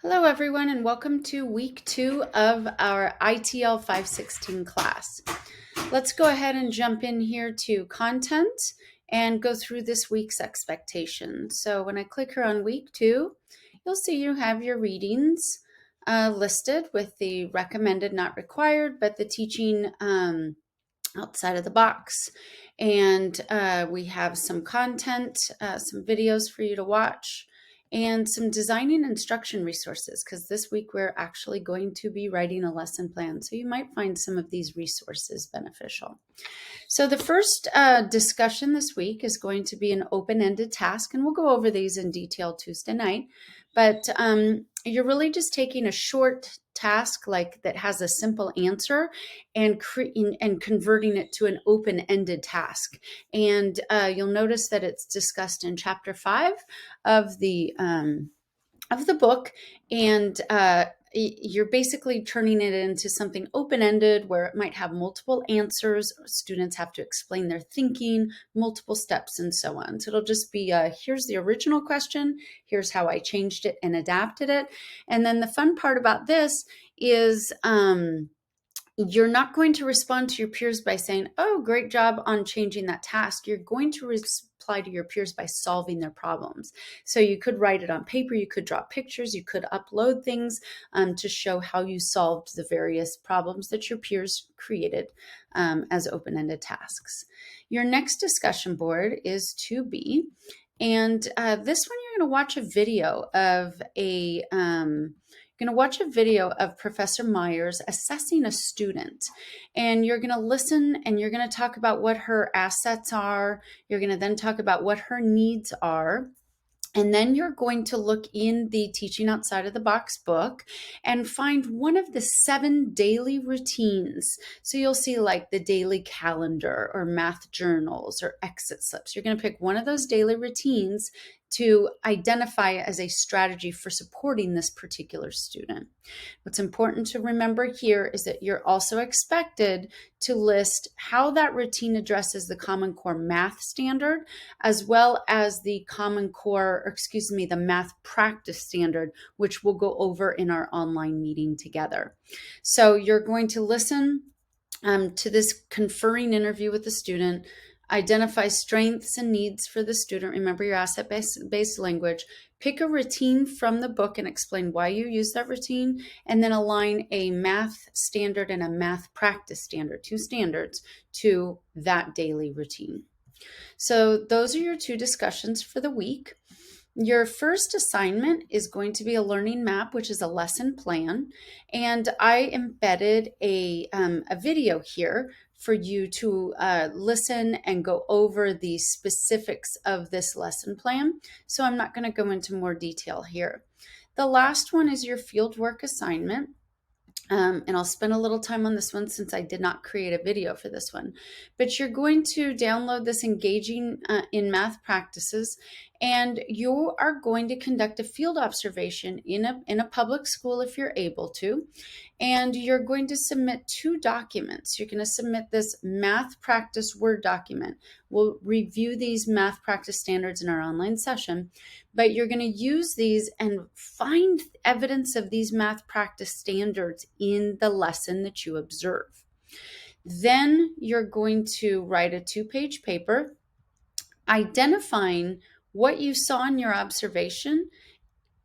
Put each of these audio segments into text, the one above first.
Hello everyone and welcome to week 2 of our ITL 516 class. Let's go ahead and jump in here to content and go through this week's expectations. So when I click here on week 2, you'll see you have your readings listed with the recommended, not required, but the teaching outside of the box. And we have some content, some videos for you to watch, and some designing instruction resources, because this week we're actually going to be writing a lesson plan. So you might find some of these resources beneficial. So the first discussion this week is going to be an open-ended task, and we'll go over these in detail Tuesday night. But you're really just taking a short task like that has a simple answer and converting it to an open-ended task. And you'll notice that it's discussed in chapter 5 of the book, and you're basically turning it into something open-ended where it might have multiple answers. Students have to explain their thinking, multiple steps, and so on. So it'll just be, here's the original question, here's how I changed it and adapted it. And then the fun part about this is you're not going to respond to your peers by saying, oh, great job on changing that task. You're going to reply to your peers by solving their problems. So you could write it on paper, you could draw pictures, you could upload things to show how you solved the various problems that your peers created as open-ended tasks. Your next discussion board is 2B. And this one, you're going to watch a video of Professor Myers assessing a student. And you're going to listen and you're going to talk about what her assets are. You're going to then talk about what her needs are. And then you're going to look in the Teaching Outside of the Box book and find one of the 7 daily routines. So you'll see like the daily calendar or math journals or exit slips. You're going to pick one of those daily routines to identify as a strategy for supporting this particular student. What's important to remember here is that you're also expected to list how that routine addresses the Common Core math standard, as well as the the math practice standard, which we'll go over in our online meeting together. So you're going to listen to this conferring interview with the student, identify strengths and needs for the student. Remember your asset-based language. Pick a routine from the book and explain why you use that routine, and then align a math standard and a math practice standard, 2 standards, to that daily routine. So those are your 2 discussions for the week. Your first assignment is going to be a learning map, which is a lesson plan. And I embedded a video here for you to listen and go over the specifics of this lesson plan. So I'm not going to go into more detail here. The last one is your fieldwork assignment. And I'll spend a little time on this one since I did not create a video for this one. But you're going to download this Engaging in Math Practices, and you are going to conduct a field observation in a public school if you're able to. And you're going to submit 2 documents. You're going to submit this math practice Word document. We'll review these math practice standards in our online session, but you're going to use these and find evidence of these math practice standards in the lesson that you observe. Then you're going to write a 2-page paper identifying what you saw in your observation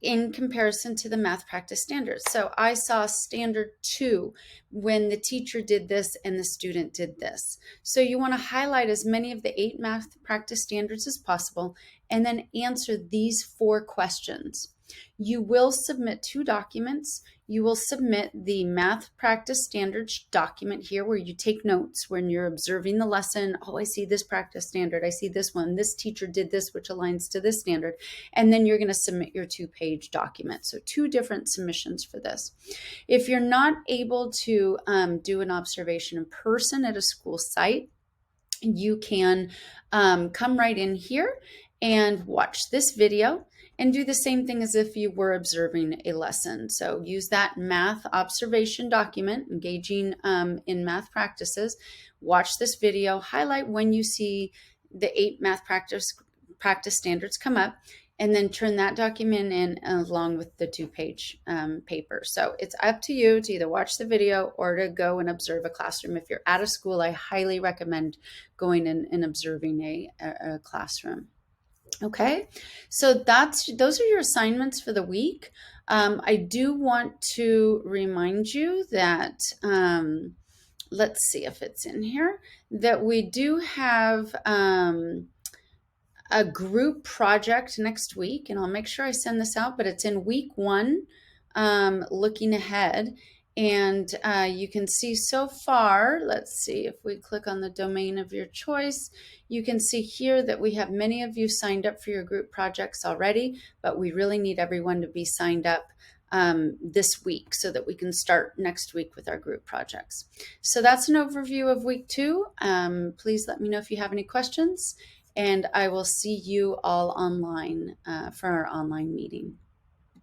in comparison to the math practice standards. So I saw standard 2 when the teacher did this and the student did this. So you want to highlight as many of the 8 math practice standards as possible and then answer these 4 questions. You will submit 2 documents. You will submit the math practice standards document here where you take notes when you're observing the lesson. Oh, I see this practice standard. I see this one. This teacher did this, which aligns to this standard. And then you're going to submit your 2-page document. So 2 different submissions for this. If you're not able to do an observation in person at a school site, you can come right in here and watch this video and do the same thing as if you were observing a lesson. So use that math observation document, Engaging in Math Practices. Watch this video, highlight when you see the 8 math practice standards come up. and then turn that document in along with the 2-page paper. So it's up to you to either watch the video or to go and observe a classroom. If you're at a school, I highly recommend going and observing a classroom. Okay, so those are your assignments for the week. I do want to remind you that, let's see if it's in here, that we do have a group project next week, and I'll make sure I send this out, but it's in week 1, looking ahead. And you can see so far, let's see if we click on the domain of your choice, you can see here that we have many of you signed up for your group projects already, but we really need everyone to be signed up this week so that we can start next week with our group projects. So that's an overview of week 2. Please let me know if you have any questions, and I will see you all online for our online meeting.